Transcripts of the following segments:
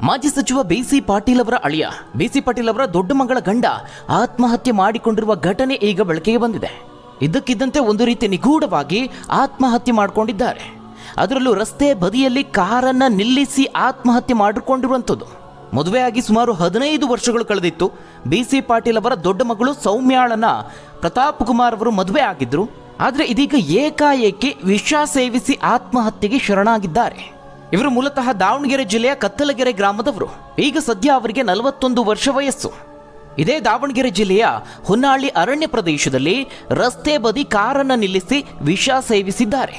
ಮಾಜಿ ಸಚಿವ ಬಿಸಿ ಪಾಟೀಲ್ ಅವರ ಅಳಿಯ ಬಿಸಿ ಪಾಟೀಲ್ ಅವರ ದೊಡ್ಡ ಮಗಳ ಗಂಡ ಆತ್ಮಹತ್ಯೆ ಮಾಡಿಕೊಂಡಿರುವ ಘಟನೆ ಈಗ ಬೆಳಕಿಗೆ ಬಂದಿದೆ. ಇದ್ದಕ್ಕಿದ್ದಂತೆ ಒಂದು ರೀತಿ ನಿಗೂಢವಾಗಿ ಆತ್ಮಹತ್ಯೆ ಮಾಡಿಕೊಂಡಿದ್ದಾರೆ. ಅದರಲ್ಲೂ ರಸ್ತೆ ಬದಿಯಲ್ಲಿ ಕಾರನ್ನ ನಿಲ್ಲಿಸಿ ಆತ್ಮಹತ್ಯೆ ಮಾಡಿಕೊಂಡಿರುವಂಥದ್ದು. ಮದುವೆಯಾಗಿ ಸುಮಾರು 15 ವರ್ಷಗಳು ಕಳೆದಿತ್ತು. ಬಿಸಿ ಪಾಟೀಲ್ ಅವರ ದೊಡ್ಡ ಮಗಳು ಸೌಮ್ಯಾಳನ್ನ ಪ್ರತಾಪ್ ಕುಮಾರ್ ಅವರು ಮದುವೆ ಆಗಿದ್ರು. ಆದರೆ ಇದೀಗ ಏಕಾಏಕಿ ವಿಷ ಸೇವಿಸಿ ಆತ್ಮಹತ್ಯೆಗೆ ಶರಣಾಗಿದ್ದಾರೆ. ಇವರು ಮೂಲತಃ ದಾವಣಗೆರೆ ಜಿಲ್ಲೆಯ ಕತ್ತಲಗೆರೆ ಗ್ರಾಮದವರು. ಈಗ ಸದ್ಯ ಅವರಿಗೆ 41 ವರ್ಷ ವಯಸ್ಸು. ಇದೇ ದಾವಣಗೆರೆ ಜಿಲ್ಲೆಯ ಹೊನ್ನಾಳಿ ಅರಣ್ಯ ಪ್ರದೇಶದಲ್ಲಿ ರಸ್ತೆ ಬದಿ ಕಾರನ್ನು ನಿಲ್ಲಿಸಿ ವಿಷ ಸೇವಿಸಿದ್ದಾರೆ.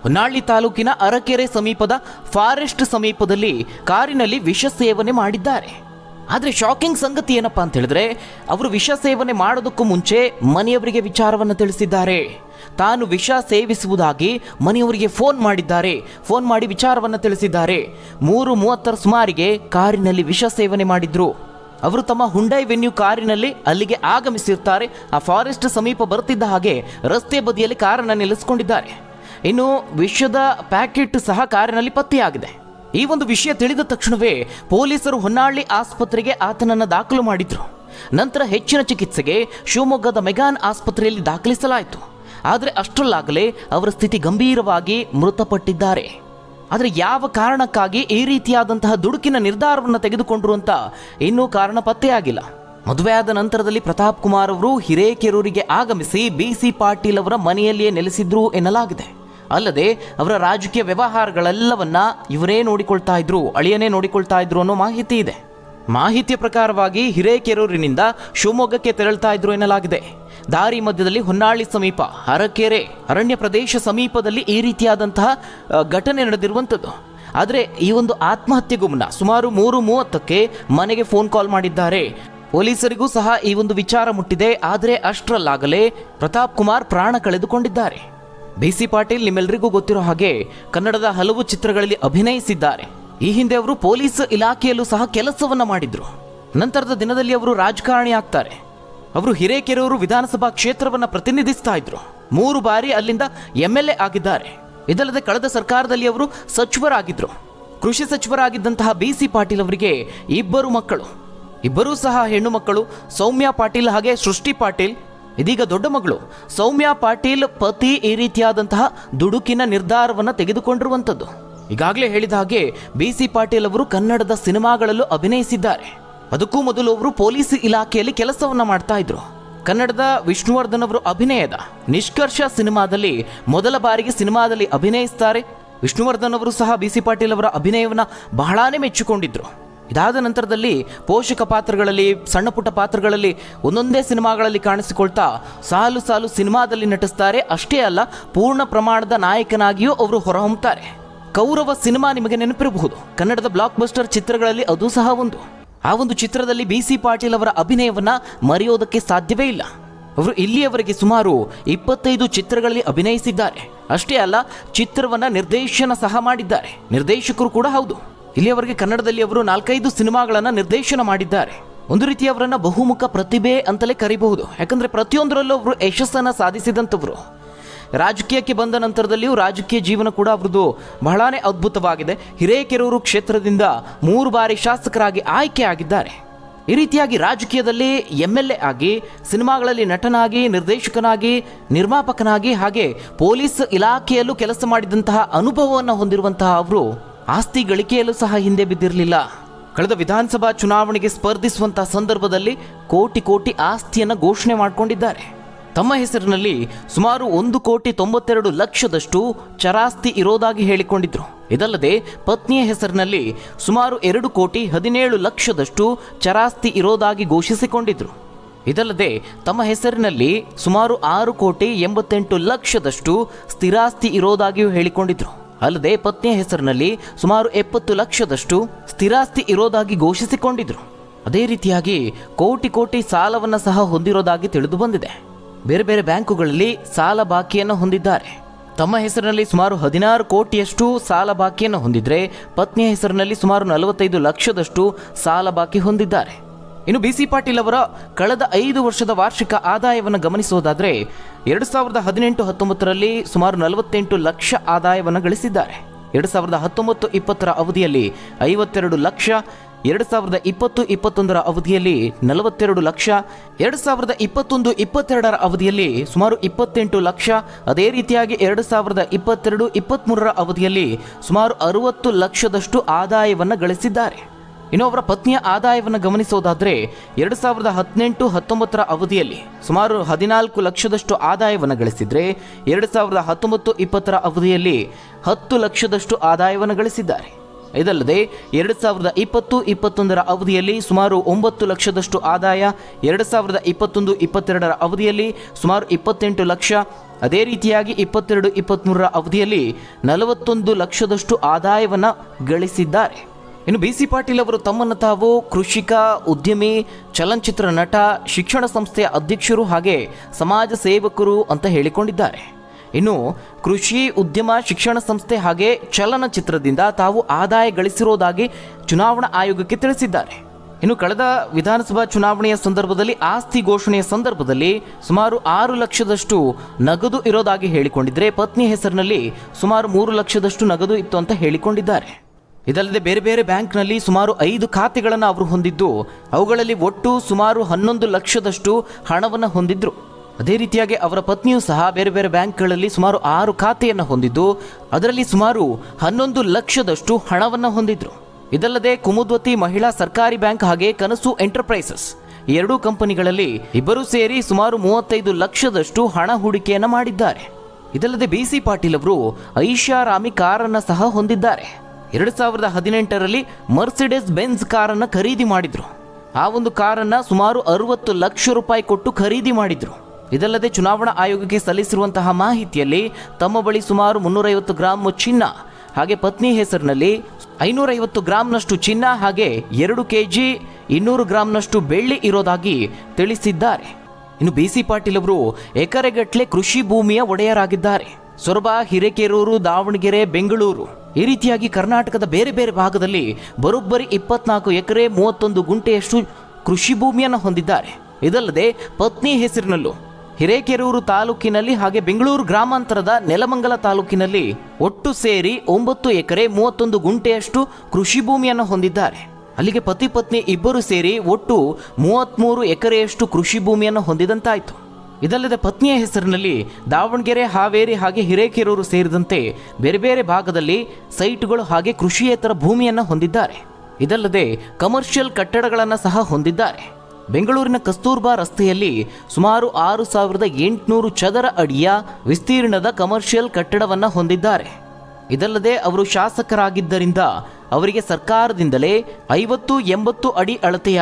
ಹೊನ್ನಾಳಿ ತಾಲೂಕಿನ ಅರಕೆರೆ ಸಮೀಪದ ಫಾರೆಸ್ಟ್ ಸಮೀಪದಲ್ಲಿ ಕಾರಿನಲ್ಲಿ ವಿಷ ಸೇವನೆ ಮಾಡಿದ್ದಾರೆ. ಆದರೆ ಶಾಕಿಂಗ್ ಸಂಗತಿ ಏನಪ್ಪಾ ಅಂತ ಹೇಳಿದ್ರೆ, ಅವರು ವಿಷ ಸೇವನೆ ಮಾಡೋದಕ್ಕೂ ಮುಂಚೆ ಮನೆಯವರಿಗೆ ವಿಚಾರವನ್ನು ತಿಳಿಸಿದ್ದಾರೆ. ತಾನು ವಿಷ ಸೇವಿಸುವುದಾಗಿ ಮನೆಯವರಿಗೆ ಫೋನ್ ಮಾಡಿದ್ದಾರೆ. ಫೋನ್ ಮಾಡಿ ವಿಚಾರವನ್ನು ತಿಳಿಸಿದ್ದಾರೆ. 3:30 ಸುಮಾರಿಗೆ ಕಾರಿನಲ್ಲಿ ವಿಷ ಸೇವನೆ ಮಾಡಿದ್ರು. ಅವರು ತಮ್ಮ ಹುಂಡೈ ವೆನ್ಯೂ ಕಾರಿನಲ್ಲಿ ಅಲ್ಲಿಗೆ ಆಗಮಿಸಿರ್ತಾರೆ. ಆ ಫಾರೆಸ್ಟ್ ಸಮೀಪ ಬರ್ತಿದ್ದ ಹಾಗೆ ರಸ್ತೆ ಬದಿಯಲ್ಲಿ ಕಾರನ್ನು ನಿಲ್ಲಿಸಿಕೊಂಡಿದ್ದಾರೆ. ಇನ್ನು ವಿಷದ ಪ್ಯಾಕೆಟ್ ಸಹ ಕಾರಿನಲ್ಲಿ ಪತ್ತೆಯಾಗಿದೆ. ಈ ಒಂದು ವಿಷಯ ತಿಳಿದ ತಕ್ಷಣವೇ ಪೊಲೀಸರು ಹೊನ್ನಾಳಿ ಆಸ್ಪತ್ರೆಗೆ ಆತನನ್ನು ದಾಖಲು ಮಾಡಿದ್ರು. ನಂತರ ಹೆಚ್ಚಿನ ಚಿಕಿತ್ಸೆಗೆ ಶಿವಮೊಗ್ಗದ ಮೆಗಾನ್ ಆಸ್ಪತ್ರೆಯಲ್ಲಿ ದಾಖಲಿಸಲಾಯಿತು. ಆದರೆ ಅಷ್ಟರಲ್ಲಾಗಲೇ ಅವರ ಸ್ಥಿತಿ ಗಂಭೀರವಾಗಿ ಮೃತಪಟ್ಟಿದ್ದಾರೆ. ಆದರೆ ಯಾವ ಕಾರಣಕ್ಕಾಗಿ ಈ ರೀತಿಯಾದಂತಹ ದುಡುಕಿನ ನಿರ್ಧಾರವನ್ನು ತೆಗೆದುಕೊಂಡ್ರು ಅಂತ ಇನ್ನೂ ಕಾರಣ ಪತ್ತೆಯಾಗಿಲ್ಲ. ಮದುವೆಯಾದ ನಂತರದಲ್ಲಿ ಪ್ರತಾಪ್ ಕುಮಾರ್ ಅವರು ಹಿರೇಕೆರೂರಿಗೆ ಆಗಮಿಸಿ ಬಿಸಿ ಪಾಟೀಲ್ ಅವರ ಮನೆಯಲ್ಲಿಯೇ ನೆಲೆಸಿದ್ರು ಎನ್ನಲಾಗಿದೆ. ಅಲ್ಲದೆ ಅವರ ರಾಜಕೀಯ ವ್ಯವಹಾರಗಳೆಲ್ಲವನ್ನ ಇವರೇ ನೋಡಿಕೊಳ್ತಾ ಇದ್ರು, ಅಳಿಯನೇ ನೋಡಿಕೊಳ್ತಾ ಇದ್ರು ಅನ್ನೋ ಮಾಹಿತಿ ಇದೆ. ಮಾಹಿತಿಯ ಪ್ರಕಾರವಾಗಿ ಹಿರೇಕೆರೂರಿನಿಂದ ಶಿವಮೊಗ್ಗಕ್ಕೆ ತೆರಳ್ತಾ ಇದ್ರು ಎನ್ನಲಾಗಿದೆ. ದಾರಿ ಮಧ್ಯದಲ್ಲಿ ಹೊನ್ನಾಳಿ ಸಮೀಪ ಅರಕೆರೆ ಅರಣ್ಯ ಪ್ರದೇಶ ಸಮೀಪದಲ್ಲಿ ಈ ರೀತಿಯಾದಂತಹ ಘಟನೆ ನಡೆದಿರುವಂಥದ್ದು. ಆದರೆ ಈ ಒಂದು ಆತ್ಮಹತ್ಯೆಗೂ ಮುನ್ನ ಸುಮಾರು 3:30ಕ್ಕೆ ಮನೆಗೆ ಫೋನ್ ಕಾಲ್ ಮಾಡಿದ್ದಾರೆ. ಪೊಲೀಸರಿಗೂ ಸಹ ಈ ಒಂದು ವಿಚಾರ ಮುಟ್ಟಿದೆ. ಆದರೆ ಅಷ್ಟರಲ್ಲಾಗಲೇ ಪ್ರತಾಪ್ ಕುಮಾರ್ ಪ್ರಾಣ ಕಳೆದುಕೊಂಡಿದ್ದಾರೆ. ಬಿಸಿ ಪಾಟೀಲ್ ನಿಮ್ಮೆಲ್ಲರಿಗೂ ಗೊತ್ತಿರೋ ಹಾಗೆ ಕನ್ನಡದ ಹಲವು ಚಿತ್ರಗಳಲ್ಲಿ ಅಭಿನಯಿಸಿದ್ದಾರೆ. ಈ ಹಿಂದೆ ಅವರು ಪೊಲೀಸ್ ಇಲಾಖೆಯಲ್ಲೂ ಸಹ ಕೆಲಸವನ್ನ ಮಾಡಿದ್ರು. ನಂತರದ ದಿನದಲ್ಲಿ ಅವರು ರಾಜಕಾರಣಿ ಆಗ್ತಾರೆ. ಅವರು ಹಿರೇಕೆರೂರು ವಿಧಾನಸಭಾ ಕ್ಷೇತ್ರವನ್ನು ಪ್ರತಿನಿಧಿಸ್ತಾ ಇದ್ರು. 3 ಬಾರಿ ಅಲ್ಲಿಂದ MLA ಆಗಿದ್ದಾರೆ. ಇದಲ್ಲದೆ ಕಳೆದ ಸರ್ಕಾರದಲ್ಲಿ ಅವರು ಸಚಿವರಾಗಿದ್ರು. ಕೃಷಿ ಸಚಿವರಾಗಿದ್ದಂತಹ ಬಿಸಿ ಪಾಟೀಲ್ ಅವರಿಗೆ 2 ಮಕ್ಕಳು, ಇಬ್ಬರೂ ಸಹ ಹೆಣ್ಣು ಮಕ್ಕಳು. ಸೌಮ್ಯ ಪಾಟೀಲ್ ಹಾಗೆ ಸೃಷ್ಟಿ ಪಾಟೀಲ್. ಇದೀಗ ದೊಡ್ಡ ಮಗಳು ಸೌಮ್ಯ ಪಾಟೀಲ್ ಪತಿ ಈ ರೀತಿಯಾದಂತಹ ದುಡುಕಿನ ನಿರ್ಧಾರವನ್ನು ತೆಗೆದುಕೊಂಡಿರುವಂಥದ್ದು. ಈಗಾಗಲೇ ಹೇಳಿದ ಹಾಗೆ ಬಿಸಿ ಪಾಟೀಲ್ ಅವರು ಕನ್ನಡದ ಸಿನಿಮಾಗಳಲ್ಲೂ ಅಭಿನಯಿಸಿದ್ದಾರೆ. ಅದಕ್ಕೂ ಮೊದಲು ಅವರು ಪೊಲೀಸ್ ಇಲಾಖೆಯಲ್ಲಿ ಕೆಲಸವನ್ನ ಮಾಡ್ತಾ ಇದ್ರು. ಕನ್ನಡದ ವಿಷ್ಣುವರ್ಧನ್ ಅವರು ಅಭಿನಯದ ನಿಷ್ಕರ್ಷ ಸಿನಿಮಾದಲ್ಲಿ ಮೊದಲ ಬಾರಿಗೆ ಸಿನಿಮಾದಲ್ಲಿ ಅಭಿನಯಿಸ್ತಾರೆ. ವಿಷ್ಣುವರ್ಧನ್ ಅವರು ಸಹ ಬಿಸಿ ಪಾಟೀಲ್ ಅವರ ಅಭಿನಯವನ್ನ ಬಹಳಾನೇ ಮೆಚ್ಚಿಕೊಂಡಿದ್ರು. ಇದಾದ ನಂತರದಲ್ಲಿ ಪೋಷಕ ಪಾತ್ರಗಳಲ್ಲಿ, ಸಣ್ಣ ಪುಟ್ಟ ಪಾತ್ರಗಳಲ್ಲಿ ಒಂದೊಂದೇ ಸಿನಿಮಾಗಳಲ್ಲಿ ಕಾಣಿಸಿಕೊಳ್ತಾ ಸಾಲು ಸಾಲು ಸಿನಿಮಾದಲ್ಲಿ ನಟಿಸ್ತಾರೆ. ಅಷ್ಟೇ ಅಲ್ಲ, ಪೂರ್ಣ ಪ್ರಮಾಣದ ನಾಯಕನಾಗಿಯೂ ಅವರು ಹೊರಹೊಮ್ಮುತ್ತಾರೆ. ಕೌರವ ಸಿನಿಮಾ ನಿಮಗೆ ನೆನಪಿರಬಹುದು. ಕನ್ನಡದ ಬ್ಲಾಕ್ ಬಸ್ಟರ್ ಚಿತ್ರಗಳಲ್ಲಿ ಅದು ಸಹ ಒಂದು. ಆ ಒಂದು ಚಿತ್ರದಲ್ಲಿ ಬಿಸಿ ಪಾಟೀಲ್ ಅವರ ಅಭಿನಯವನ್ನ ಮರೆಯೋದಕ್ಕೆ ಸಾಧ್ಯವೇ ಇಲ್ಲ. ಅವರು ಇಲ್ಲಿಯವರೆಗೆ ಸುಮಾರು 25 ಚಿತ್ರಗಳಲ್ಲಿ ಅಭಿನಯಿಸಿದ್ದಾರೆ. ಅಷ್ಟೇ ಅಲ್ಲ, ಚಿತ್ರವನ್ನ ನಿರ್ದೇಶನ ಸಹ ಮಾಡಿದ್ದಾರೆ. ನಿರ್ದೇಶಕರು ಕೂಡ ಹೌದು. ಇಲ್ಲಿಯವರೆಗೆ ಕನ್ನಡದಲ್ಲಿ ಅವರು 4-5 ಸಿನಿಮಾಗಳನ್ನು ನಿರ್ದೇಶನ ಮಾಡಿದ್ದಾರೆ. ಒಂದು ರೀತಿ ಅವರನ್ನ ಬಹುಮುಖ ಪ್ರತಿಭೆ ಅಂತಲೇ ಕರೀಬಹುದು. ಯಾಕಂದ್ರೆ ಪ್ರತಿಯೊಂದರಲ್ಲೂ ಅವರು ಯಶಸ್ಸನ್ನು ಸಾಧಿಸಿದಂಥವರು. ರಾಜಕೀಯಕ್ಕೆ ಬಂದ ನಂತರದಲ್ಲಿಯೂ ರಾಜಕೀಯ ಜೀವನ ಕೂಡ ಅವರದ್ದು ಬಹಳಾನೇ ಅದ್ಭುತವಾಗಿದೆ. ಹಿರೇಕೆರೂರು ಕ್ಷೇತ್ರದಿಂದ 3 ಬಾರಿ ಶಾಸಕರಾಗಿ ಆಯ್ಕೆ ಆಗಿದ್ದಾರೆ. ಈ ರೀತಿಯಾಗಿ ರಾಜಕೀಯದಲ್ಲಿ MLA ಆಗಿ, ಸಿನಿಮಾಗಳಲ್ಲಿ ನಟನಾಗಿ, ನಿರ್ದೇಶಕನಾಗಿ, ನಿರ್ಮಾಪಕನಾಗಿ, ಹಾಗೆ ಪೊಲೀಸ್ ಇಲಾಖೆಯಲ್ಲೂ ಕೆಲಸ ಮಾಡಿದಂತಹ ಅನುಭವವನ್ನು ಹೊಂದಿರುವಂತಹ ಅವರು ಆಸ್ತಿ ಗಳಿಕೆಯಲ್ಲೂ ಸಹ ಹಿಂದೆ ಬಿದ್ದಿರಲಿಲ್ಲ. ಕಳೆದ ವಿಧಾನಸಭಾ ಚುನಾವಣೆಗೆ ಸ್ಪರ್ಧಿಸುವಂತಹ ಸಂದರ್ಭದಲ್ಲಿ ಕೋಟಿ ಆಸ್ತಿಯನ್ನು ಘೋಷಣೆ ಮಾಡಿಕೊಂಡಿದ್ದಾರೆ. ತಮ್ಮ ಹೆಸರಿನಲ್ಲಿ ಸುಮಾರು 1,92,00,000ದಷ್ಟು ಚರಾಸ್ತಿ ಇರೋದಾಗಿ ಹೇಳಿಕೊಂಡಿದ್ರು. ಇದಲ್ಲದೆ ಪತ್ನಿಯ ಹೆಸರಿನಲ್ಲಿ ಸುಮಾರು 2,17,00,000ದಷ್ಟು ಚರಾಸ್ತಿ ಇರೋದಾಗಿ ಘೋಷಿಸಿಕೊಂಡಿದ್ರು. ಇದಲ್ಲದೆ ತಮ್ಮ ಹೆಸರಿನಲ್ಲಿ ಸುಮಾರು 6,88,00,000ದಷ್ಟು ಸ್ಥಿರಾಸ್ತಿ ಇರೋದಾಗಿಯೂ ಹೇಳಿಕೊಂಡಿದ್ರು. ಅಲ್ಲದೆ ಪತ್ನಿಯ ಹೆಸರಿನಲ್ಲಿ ಸುಮಾರು 70 ಲಕ್ಷದಷ್ಟು ಸ್ಥಿರಾಸ್ತಿ ಇರೋದಾಗಿ ಘೋಷಿಸಿಕೊಂಡಿದ್ರು. ಅದೇ ರೀತಿಯಾಗಿ ಕೋಟಿ ಸಾಲವನ್ನು ಸಹ ಹೊಂದಿರೋದಾಗಿ ತಿಳಿದು ಬಂದಿದೆ. ಬೇರೆ ಬೇರೆ ಬ್ಯಾಂಕುಗಳಲ್ಲಿ ಸಾಲ ಬಾಕಿಯನ್ನು ಹೊಂದಿದ್ದಾರೆ. ತಮ್ಮ ಹೆಸರಿನಲ್ಲಿ ಸುಮಾರು 16 ಕೋಟಿಯಷ್ಟು ಸಾಲ ಬಾಕಿಯನ್ನು ಹೊಂದಿದ್ರೆ, ಪತ್ನಿಯ ಹೆಸರಿನಲ್ಲಿ ಸುಮಾರು 45 ಲಕ್ಷದಷ್ಟು ಸಾಲ ಬಾಕಿ ಹೊಂದಿದ್ದಾರೆ. ಇನ್ನು ಬಿಸಿ ಪಾಟೀಲ್ ಅವರ ಕಳೆದ 5 ವರ್ಷದ ವಾರ್ಷಿಕ ಆದಾಯವನ್ನು ಗಮನಿಸುವುದಾದರೆ 2018-19ರಲ್ಲಿ ಸುಮಾರು 48 ಲಕ್ಷ ಆದಾಯವನ್ನು ಗಳಿಸಿದ್ದಾರೆ. 2019-20 ಅವಧಿಯಲ್ಲಿ 52 ಲಕ್ಷ, 2020-21 ಅವಧಿಯಲ್ಲಿ 42 ಲಕ್ಷ, 2021-22 ಅವಧಿಯಲ್ಲಿ ಸುಮಾರು 28 ಲಕ್ಷ, ಅದೇ ರೀತಿಯಾಗಿ 2022-23 ಅವಧಿಯಲ್ಲಿ ಸುಮಾರು 60 ಲಕ್ಷದಷ್ಟು ಆದಾಯವನ್ನು ಗಳಿಸಿದ್ದಾರೆ. ಇನ್ನು ಅವರ ಪತ್ನಿಯ ಆದಾಯವನ್ನು ಗಮನಿಸೋದಾದರೆ 2018-19 ಅವಧಿಯಲ್ಲಿ ಸುಮಾರು 14 ಲಕ್ಷದಷ್ಟು ಆದಾಯವನ್ನು ಗಳಿಸಿದರೆ 2019-20 ಅವಧಿಯಲ್ಲಿ 10 ಲಕ್ಷದಷ್ಟು ಆದಾಯವನ್ನು ಗಳಿಸಿದ್ದಾರೆ. ಇದಲ್ಲದೆ 2020-21 ಅವಧಿಯಲ್ಲಿ ಸುಮಾರು 9 ಲಕ್ಷದಷ್ಟು ಆದಾಯ, 2021-22 ಅವಧಿಯಲ್ಲಿ ಸುಮಾರು 28 ಲಕ್ಷ, ಅದೇ ರೀತಿಯಾಗಿ 22-23 ಅವಧಿಯಲ್ಲಿ 41 ಲಕ್ಷದಷ್ಟು ಆದಾಯವನ್ನು ಗಳಿಸಿದ್ದಾರೆ. ಇನ್ನು BC ಪಾಟೀಲ್ ಅವರು ತಮ್ಮನ್ನು ತಾವು ಕೃಷಿಕ, ಉದ್ಯಮಿ, ಚಲನಚಿತ್ರ ನಟ, ಶಿಕ್ಷಣ ಸಂಸ್ಥೆಯ ಅಧ್ಯಕ್ಷರು ಹಾಗೆ ಸಮಾಜ ಸೇವಕರು ಅಂತ ಹೇಳಿಕೊಂಡಿದ್ದಾರೆ. ಇನ್ನು ಕೃಷಿ, ಉದ್ಯಮ, ಶಿಕ್ಷಣ ಸಂಸ್ಥೆ ಹಾಗೆ ಚಲನಚಿತ್ರದಿಂದ ತಾವು ಆದಾಯ ಗಳಿಸಿರುವುದಾಗಿ ಚುನಾವಣಾ ಆಯೋಗಕ್ಕೆ ತಿಳಿಸಿದ್ದಾರೆ. ಇನ್ನು ಕಳೆದ ವಿಧಾನಸಭಾ ಚುನಾವಣೆಯ ಸಂದರ್ಭದಲ್ಲಿ ಆಸ್ತಿ ಘೋಷಣೆಯ ಸಂದರ್ಭದಲ್ಲಿ ಸುಮಾರು 6 ಲಕ್ಷದಷ್ಟು ನಗದು ಇರೋದಾಗಿ ಹೇಳಿಕೊಂಡಿದ್ದರೆ ಪತ್ನಿ ಹೆಸರಿನಲ್ಲಿ ಸುಮಾರು 3 ಲಕ್ಷದಷ್ಟು ನಗದು ಇತ್ತು ಅಂತ ಹೇಳಿಕೊಂಡಿದ್ದಾರೆ. ಇದಲ್ಲದೆ ಬೇರೆ ಬೇರೆ ಬ್ಯಾಂಕ್ನಲ್ಲಿ ಸುಮಾರು 5 ಖಾತೆಗಳನ್ನು ಅವರು ಹೊಂದಿದ್ದು ಅವುಗಳಲ್ಲಿ ಒಟ್ಟು ಸುಮಾರು 11 ಲಕ್ಷದಷ್ಟು ಹಣವನ್ನು ಹೊಂದಿದ್ರು. ಅದೇ ರೀತಿಯಾಗಿ ಅವರ ಪತ್ನಿಯೂ ಸಹ ಬೇರೆ ಬೇರೆ ಬ್ಯಾಂಕ್ಗಳಲ್ಲಿ ಸುಮಾರು 6 ಖಾತೆಯನ್ನು ಹೊಂದಿದ್ದು ಅದರಲ್ಲಿ ಸುಮಾರು 11 ಲಕ್ಷದಷ್ಟು ಹಣವನ್ನು ಹೊಂದಿದ್ರು. ಇದಲ್ಲದೆ ಕುಮುದ್ವತಿ ಮಹಿಳಾ ಸರ್ಕಾರಿ ಬ್ಯಾಂಕ್ ಹಾಗೆ ಕನಸು ಎಂಟರ್ಪ್ರೈಸಸ್ ಈ ಎರಡೂ ಕಂಪನಿಗಳಲ್ಲಿ ಇಬ್ಬರು ಸೇರಿ ಸುಮಾರು 35 ಲಕ್ಷದಷ್ಟು ಹಣ ಹೂಡಿಕೆಯನ್ನು ಮಾಡಿದ್ದಾರೆ. ಇದಲ್ಲದೆ BC ಪಾಟೀಲ್ ಅವರು ಐಷಾರಾಮಿ ಕಾರನ್ನು ಸಹ ಹೊಂದಿದ್ದಾರೆ. 2018ರಲ್ಲಿ ಮರ್ಸಿಡೆಸ್ ಬೆನ್ಸ್ ಕಾರನ್ನು ಖರೀದಿ ಮಾಡಿದ್ರು. ಆ ಒಂದು ಕಾರನ್ನು ಸುಮಾರು 60 ಲಕ್ಷ ರೂಪಾಯಿ ಕೊಟ್ಟು ಖರೀದಿ ಮಾಡಿದ್ರು. ಇದಲ್ಲದೆ ಚುನಾವಣಾ ಆಯೋಗಕ್ಕೆ ಸಲ್ಲಿಸಿರುವಂತಹ ಮಾಹಿತಿಯಲ್ಲಿ ತಮ್ಮ ಬಳಿ ಸುಮಾರು 350 ಗ್ರಾಂ ಚಿನ್ನ ಹಾಗೆ ಪತ್ನಿ ಹೆಸರಿನಲ್ಲಿ 550 ಗ್ರಾಂನಷ್ಟು ಚಿನ್ನ ಹಾಗೆ 2 kg 200 ಗ್ರಾಂನಷ್ಟು ಬೆಳ್ಳಿ ಇರೋದಾಗಿ ತಿಳಿಸಿದ್ದಾರೆ. ಇನ್ನು BC ಪಾಟೀಲ್ ಅವರು ಎಕರೆಗಟ್ಟಲೆ ಕೃಷಿ ಭೂಮಿಯ ಒಡೆಯರಾಗಿದ್ದಾರೆ. ಸೊರಬ, ಹಿರೇಕೆರೂರು, ದಾವಣಗೆರೆ, ಬೆಂಗಳೂರು ಈ ರೀತಿಯಾಗಿ ಕರ್ನಾಟಕದ ಬೇರೆ ಬೇರೆ ಭಾಗದಲ್ಲಿ ಬರೋಬ್ಬರಿ 24 ಎಕರೆ 31 ಗುಂಟೆಯಷ್ಟು ಕೃಷಿ ಭೂಮಿಯನ್ನು ಹೊಂದಿದ್ದಾರೆ. ಇದಲ್ಲದೆ ಪತ್ನಿ ಹೆಸರಿನಲ್ಲೂ ಹಿರೇಕೆರೂರು ತಾಲೂಕಿನಲ್ಲಿ ಹಾಗೆ ಬೆಂಗಳೂರು ಗ್ರಾಮಾಂತರದ ನೆಲಮಂಗಲ ತಾಲೂಕಿನಲ್ಲಿ ಒಟ್ಟು ಸೇರಿ 9 ಎಕರೆ 31 ಗುಂಟೆಯಷ್ಟು ಕೃಷಿ ಭೂಮಿಯನ್ನು ಹೊಂದಿದ್ದಾರೆ. ಅಲ್ಲಿಗೆ ಪತಿ ಪತ್ನಿ ಇಬ್ಬರು ಸೇರಿ ಒಟ್ಟು 33 ಎಕರೆಯಷ್ಟು ಕೃಷಿ ಭೂಮಿಯನ್ನು ಹೊಂದಿದಂತಾಯಿತು. ಇದಲ್ಲದೆ ಪತ್ನಿಯ ಹೆಸರಿನಲ್ಲಿ ದಾವಣಗೆರೆ, ಹಾವೇರಿ ಹಾಗೆ ಹಿರೇಕೆರೂರು ಸೇರಿದಂತೆ ಬೇರೆ ಬೇರೆ ಭಾಗದಲ್ಲಿ ಸೈಟ್ಗಳು ಹಾಗೆ ಕೃಷಿಯೇತರ ಭೂಮಿಯನ್ನು ಹೊಂದಿದ್ದಾರೆ. ಇದಲ್ಲದೆ ಕಮರ್ಷಿಯಲ್ ಕಟ್ಟಡಗಳನ್ನು ಸಹ ಹೊಂದಿದ್ದಾರೆ. ಬೆಂಗಳೂರಿನ ಕಸ್ತೂರ್ಬಾ ರಸ್ತೆಯಲ್ಲಿ ಸುಮಾರು 6800 ಚದರ ಅಡಿಯ ವಿಸ್ತೀರ್ಣದ ಕಮರ್ಷಿಯಲ್ ಕಟ್ಟಡವನ್ನು ಹೊಂದಿದ್ದಾರೆ. ಇದಲ್ಲದೆ ಅವರು ಶಾಸಕರಾಗಿದ್ದರಿಂದ ಅವರಿಗೆ ಸರ್ಕಾರದಿಂದಲೇ 50-80 ಅಡಿ ಅಳತೆಯ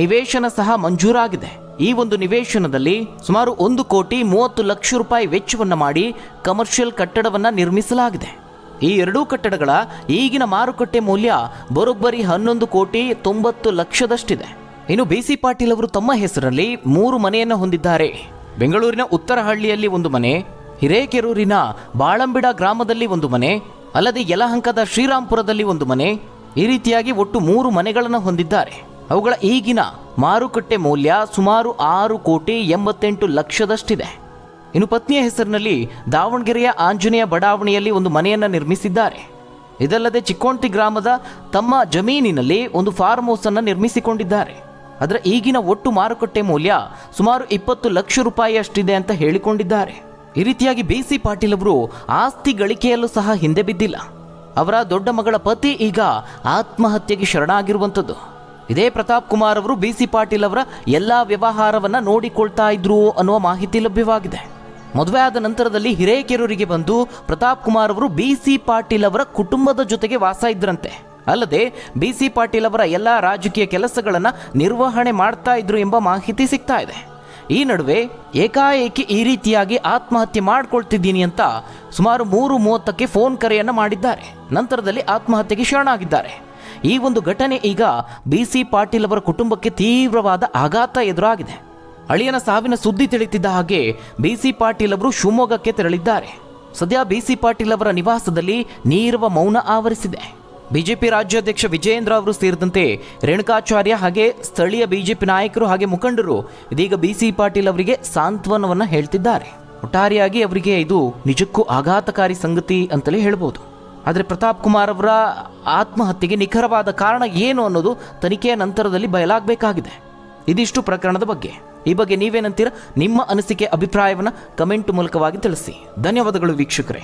ನಿವೇಶನ ಸಹ ಮಂಜೂರಾಗಿದೆ. ಈ ಒಂದು ನಿವೇಶನದಲ್ಲಿ ಸುಮಾರು 1,30 ಲಕ್ಷ ರೂಪಾಯಿ ವೆಚ್ಚವನ್ನು ಮಾಡಿ ಕಮರ್ಷಿಯಲ್ ಕಟ್ಟಡವನ್ನು ನಿರ್ಮಿಸಲಾಗಿದೆ. ಈ ಎರಡೂ ಕಟ್ಟಡಗಳ ಈಗಿನ ಮಾರುಕಟ್ಟೆ ಮೌಲ್ಯ ಬರೋಬ್ಬರಿ 11,90 ಲಕ್ಷದಷ್ಟಿದೆ. ಇನ್ನು BC ಪಾಟೀಲ್ ಅವರು ತಮ್ಮ ಹೆಸರಲ್ಲಿ 3 ಮನೆಯನ್ನು ಹೊಂದಿದ್ದಾರೆ. ಬೆಂಗಳೂರಿನ ಉತ್ತರಹಳ್ಳಿಯಲ್ಲಿ 1 ಮನೆ, ಹಿರೇಕೆರೂರಿನ ಬಾಳಂಬಿಡ ಗ್ರಾಮದಲ್ಲಿ 1 ಮನೆ, ಅಲ್ಲದೆ ಯಲಹಂಕದ ಶ್ರೀರಾಂಪುರದಲ್ಲಿ 1 ಮನೆ, ಈ ರೀತಿಯಾಗಿ ಒಟ್ಟು 3 ಮನೆಗಳನ್ನು ಹೊಂದಿದ್ದಾರೆ. ಅವುಗಳ ಈಗಿನ ಮಾರುಕಟ್ಟೆ ಮೌಲ್ಯ ಸುಮಾರು 6,88 ಲಕ್ಷದಷ್ಟಿದೆ. ಇನ್ನು ಪತ್ನಿಯ ಹೆಸರಿನಲ್ಲಿ ದಾವಣಗೆರೆಯ ಆಂಜನೇಯ ಬಡಾವಣೆಯಲ್ಲಿ 1 ಮನೆಯನ್ನು ನಿರ್ಮಿಸಿದ್ದಾರೆ. ಇದಲ್ಲದೆ ಚಿಕ್ಕೋಣತಿ ಗ್ರಾಮದ ತಮ್ಮ ಜಮೀನಿನಲ್ಲಿ 1 ಫಾರ್ಮ್ ಹೌಸ್ ಅನ್ನು ನಿರ್ಮಿಸಿಕೊಂಡಿದ್ದಾರೆ. ಅದರ ಈಗಿನ ಒಟ್ಟು ಮಾರುಕಟ್ಟೆ ಮೌಲ್ಯ ಸುಮಾರು 20 ಲಕ್ಷ ರೂಪಾಯಿ ಅಷ್ಟಿದೆ ಅಂತ ಹೇಳಿಕೊಂಡಿದ್ದಾರೆ. ಈ ರೀತಿಯಾಗಿ BC ಪಾಟೀಲ್ ಅವರು ಆಸ್ತಿ ಗಳಿಕೆಯಲ್ಲೂ ಸಹ ಹಿಂದೆ ಬಿದ್ದಿಲ್ಲ. ಅವರ ದೊಡ್ಡ ಮಗಳ ಪತಿ ಈಗ ಆತ್ಮಹತ್ಯೆಗೆ ಶರಣಾಗಿರುವಂಥದ್ದು. ಇದೇ ಪ್ರತಾಪ್ ಕುಮಾರ್ ಅವರು BC ಪಾಟೀಲ್ ಅವರ ಎಲ್ಲ ವ್ಯವಹಾರವನ್ನು ನೋಡಿಕೊಳ್ತಾ ಇದ್ರು ಅನ್ನುವ ಮಾಹಿತಿ ಲಭ್ಯವಾಗಿದೆ. ಮದುವೆ ಆದ ನಂತರದಲ್ಲಿ ಹಿರೇಕೆರೂರಿಗೆ ಬಂದು ಪ್ರತಾಪ್ ಕುಮಾರ್ ಅವರು BC ಪಾಟೀಲ್ ಅವರ ಕುಟುಂಬದ ಜೊತೆಗೆ ವಾಸ ಇದ್ರಂತೆ. ಅಲ್ಲದೆ BC ಪಾಟೀಲ್ ಅವರ ಎಲ್ಲ ರಾಜಕೀಯ ಕೆಲಸಗಳನ್ನು ನಿರ್ವಹಣೆ ಮಾಡ್ತಾ ಇದ್ರು ಎಂಬ ಮಾಹಿತಿ ಸಿಗ್ತಾ ಇದೆ. ಈ ನಡುವೆ ಏಕಾಏಕಿ ಈ ರೀತಿಯಾಗಿ ಆತ್ಮಹತ್ಯೆ ಮಾಡ್ಕೊಳ್ತಿದ್ದೀನಿ ಅಂತ ಸುಮಾರು 3:30ಕ್ಕೆ ಫೋನ್ ಕರೆಯನ್ನು ಮಾಡಿದ್ದಾರೆ. ನಂತರದಲ್ಲಿ ಆತ್ಮಹತ್ಯೆಗೆ ಶರಣಾಗಿದ್ದಾರೆ. ಈ ಒಂದು ಘಟನೆ ಈಗ BC ಪಾಟೀಲ್ ಅವರ ಕುಟುಂಬಕ್ಕೆ ತೀವ್ರವಾದ ಆಘಾತ ಎದುರಾಗಿದೆ. ಅಳಿಯನ ಸಾವಿನ ಸುದ್ದಿ ತಿಳಿತಿದ್ದ ಹಾಗೆ BC ಪಾಟೀಲ್ ಅವರು ಶಿವಮೊಗ್ಗಕ್ಕೆ ತೆರಳಿದ್ದಾರೆ. ಸದ್ಯ BC ಪಾಟೀಲ್ ಅವರ ನಿವಾಸದಲ್ಲಿ ನೀರವ ಮೌನ ಆವರಿಸಿದೆ. ಬಿಜೆಪಿ ರಾಜ್ಯಾಧ್ಯಕ್ಷ ವಿಜಯೇಂದ್ರ ಅವರು ಸೇರಿದಂತೆ ರೇಣುಕಾಚಾರ್ಯ ಹಾಗೆ ಸ್ಥಳೀಯ ಬಿಜೆಪಿ ನಾಯಕರು ಹಾಗೆ ಮುಖಂಡರು ಇದೀಗ BC ಪಾಟೀಲ್ ಅವರಿಗೆ ಸಾಂತ್ವನವನ್ನು ಹೇಳ್ತಿದ್ದಾರೆ. ಒಟ್ಟಾರೆಯಾಗಿ ಅವರಿಗೆ ಇದು ನಿಜಕ್ಕೂ ಆಘಾತಕಾರಿ ಸಂಗತಿ ಅಂತಲೇ ಹೇಳ್ಬೋದು. ಆದರೆ ಪ್ರತಾಪ್ ಕುಮಾರ್ ಅವರ ಆತ್ಮಹತ್ಯೆಗೆ ನಿಖರವಾದ ಕಾರಣ ಏನು ಅನ್ನೋದು ತನಿಖೆಯ ನಂತರದಲ್ಲಿ ಬಯಲಾಗಬೇಕಾಗಿದೆ. ಇದಿಷ್ಟು ಪ್ರಕರಣದ ಬಗ್ಗೆ. ಈ ಬಗ್ಗೆ ನೀವೇನಂತೀರ? ನಿಮ್ಮ ಅನಿಸಿಕೆ, ಅಭಿಪ್ರಾಯವನ್ನು ಕಮೆಂಟ್ ಮೂಲಕವಾಗಿ ತಿಳಿಸಿ. ಧನ್ಯವಾದಗಳು ವೀಕ್ಷಕರೇ.